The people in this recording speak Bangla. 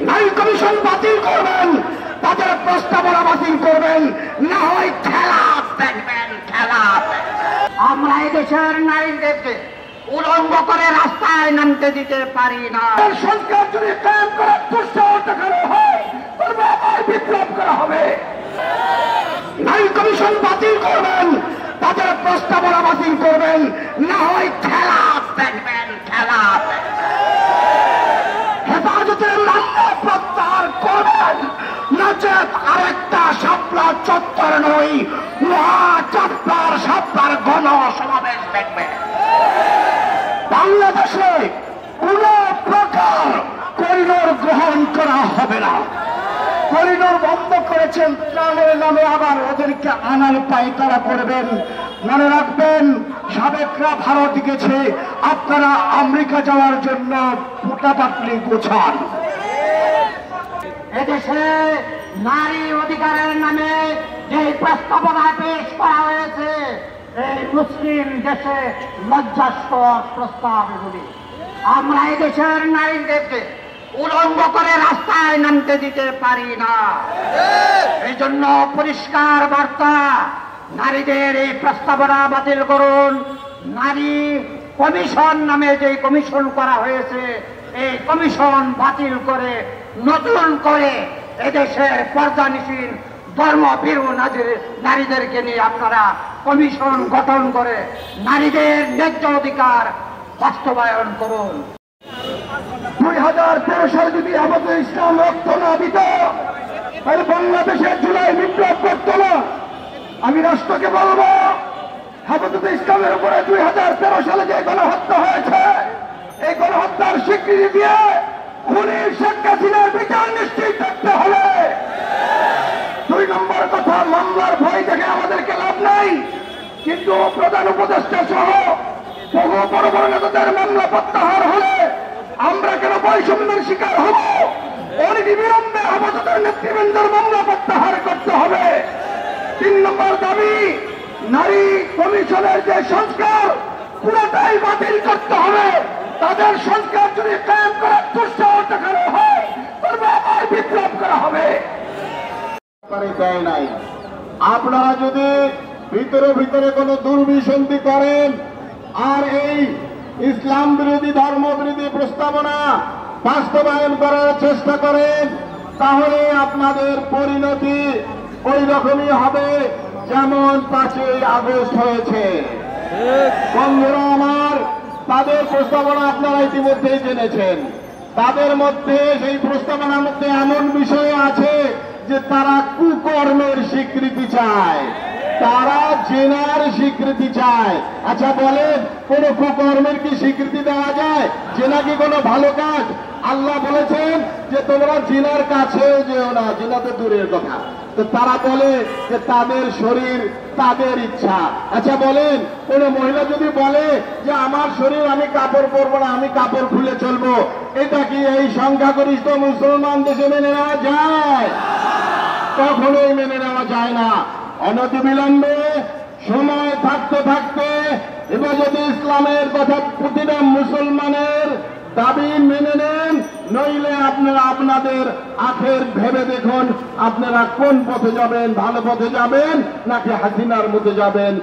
নারী কমিশন বাতিল করবেন, তাদের প্রস্তাবনা বাতিল করবেন, না হয় খেলা দেখবেন, খেলা। আমরা এই দেশের নারীদেরকে উলঙ্গ করে রাস্তায় নামতে দিতে পারি না। সংস্কার যদি কায়েম করার দুঃসাহস দেখানো হয়, তবে আবার বিপ্লব করা হবে। নারী কমিশন বাতিল করবেন, তাদের প্রস্তাবনা বাতিল করবেন, না হয় খেলা দেখবেন, খেলা। হেফাজতের মামলা প্রত্যাহার করবেন, নচেত আরেকটা শাপলা চত্বর নই, মহা চাপ্পার শাপলার গণ সমাবেশ দেখবে। বাংলাদেশে কোন প্রকার করিডোর গ্রহণ করা হবে না। করিডোর বন্ধ করেছেন ত্রাণের নামে, আবার ওদেরকে আনার পায়তারা করবেন। মনে রাখবেন, সাবেকরা ভারত গেছে, আপনারা আমেরিকা যাওয়ার জন্য পোটাপাটলি গোছান। এদেশে নারী অধিকারের নামে যে প্রস্তাবনা পেশ করা হয়েছে, এই মুসলিম দেশে লজ্জাস্কর প্রস্তাব এগুলি। আমরা এই দেশের নারীদেরকে উলঙ্গ করে রাস্তায় নামতে দিতে পারি না। এই জন্য পরিষ্কার বার্তা, নারীদের এই প্রস্তাবনা বাতিল করুন। নারী কমিশন নামে যে কমিশন করা হয়েছে, এই কমিশন বাতিল করে নতুন করে এদেশের পর্দানিশীল ধর্মভীরু নারীদেরকে নিয়ে আপনারা কমিশন গঠন করে নারীদের ন্যায্য অধিকার বাস্তবায়ন করুন। 2013 সালে যদি আমাদের ইসলাম রক্ত না দিত, তাহলে বাংলাদেশের জুলাই বিপ্লব করত না। আমি রাষ্ট্রকে বলবো, হেফাজতে ইসলামের উপরে 2013 সালে যে গণহত্যা হয়েছে, এই গণহত্যার স্বীকৃতি দিয়ে খুনি শেখ হাসিনার বিচার নিশ্চিত করতে হবে। 2 নম্বর কথা, মামলার ভয় দেখে আমাদেরকে লাভ নাই, কিন্তু প্রধান উপদেষ্টা সহ বহু বড় বড় নেতাদের মামলা প্রত্যাহার হলে আমরা কেন বৈষম্যের শিকার হব? অনতিবিলম্বে হেফাজতের নেতৃবৃন্দের মামলা প্রত্যাহার করতে হবে। 3 নম্বর দাবি, নারী কমিশনের যে সংস্কার, পুরোটাই বাতিল করতে হবে। তাদের সংস্কার যদি কায়েম করার দুঃসাহস দেখানো হয়, তবে আবার বিপ্লব করা হবে। দেয় নাই। আপনারা যদি ভিতরে ভিতরে কোনো দুর্বিসন্ধি করেন আর এই ইসলাম বিরোধী ধর্ম বিরোধী প্রস্তাবনা বাস্তবায়ন করার চেষ্টা করেন, তাহলে আপনাদের পরিণতি ওই রকমই হবে যেমন 5ই আগস্ট হয়েছে। বন্ধুরা আমার, তাদের প্রস্তাবনা আপনারা ইতিমধ্যেই জেনেছেন। তাদের মধ্যে, সেই প্রস্তাবনার মধ্যে এমন বিষয় আছে যে তারা কুকর্মের স্বীকৃতি চায়, তারা জেনার স্বীকৃতি চায়। আচ্ছা বলেন, কোন কুকর্মের কি স্বীকৃতি দেওয়া যায়? জেনা কি কোনো ভালো কাজ? আল্লাহ বলেছেন যে তোমরা জিনার কাছেও যেও না, জিনা তো দূরের কথা। তো তারা বলে যে তাদের শরীর তাদের ইচ্ছা। আচ্ছা বলেন, কোন মহিলা যদি বলে যে আমার শরীর, আমি কাপড় পরবো না, আমি কাপড় খুলে চলবো, এটা কি এই সংখ্যাগরিষ্ঠ মুসলমান দেশে মেনে নেওয়া যায়? কখনোই মেনে নেওয়া যায় না। অনতিবিলম্বে সময় থাকতে থাকতে হেফাজতে ইসলামের কথা প্রতিটা মুসলমানের দাবি মেনে নেন, নইলে আপনারা আপনাদের আখের ভেবে দেখুন আপনারা কোন পথে যাবেন, ভালো পথে যাবেন নাকি হাসিনার মধ্যে যাবেন।